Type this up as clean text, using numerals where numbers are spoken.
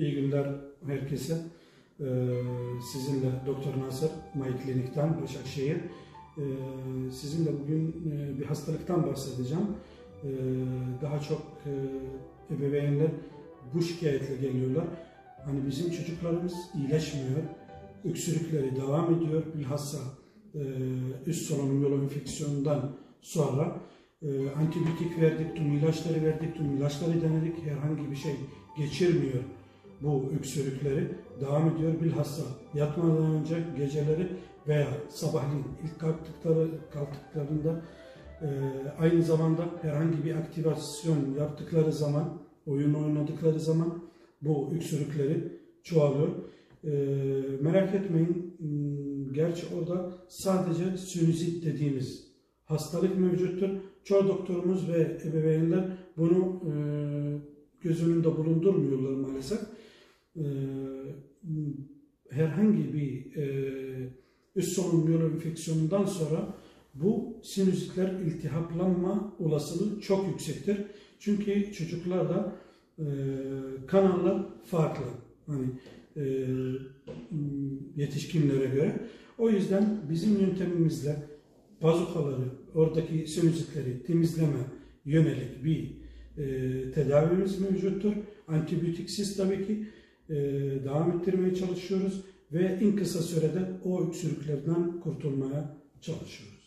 İyi günler herkese. Sizinle Doktor Nasır, May Klinik'ten Başakşehir. Sizinle bugün bir hastalıktan bahsedeceğim. Daha çok ebeveynler bu şikayetle geliyorlar. Hani bizim çocuklarımız iyileşmiyor, öksürükleri devam ediyor. Bilhassa üst solunum yolu enfeksiyonundan sonra antibiyotik verdik, tüm ilaçları verdik, tüm ilaçları denedik. Herhangi bir şey geçirmiyor bu öksürükleri. Devam ediyor. Bilhassa yatmadan önce geceleri veya sabahleyin ilk kalktıklarında aynı zamanda herhangi bir aktivasyon yaptıkları zaman, oyun oynadıkları zaman bu öksürükleri çoğalıyor. Merak etmeyin, gerçi orada sadece sinüzit dediğimiz hastalık mevcuttur. Çoğu doktorumuz ve ebeveynler bunu göz önünde bulundurmuyorlar maalesef. Herhangi bir üst solunum yolu enfeksiyonundan sonra bu sinüzitler iltihaplanma olasılığı çok yüksektir. Çünkü çocuklarda kanallar farklı. Hani yetişkinlere göre. O yüzden bizim yöntemimizle bazukaları, oradaki sinüzitleri temizleme yönelik bir tedavimiz mevcuttur. Antibiyotiksiz tabii ki devam ettirmeye çalışıyoruz ve en kısa sürede o öksürüklerden kurtulmaya çalışıyoruz.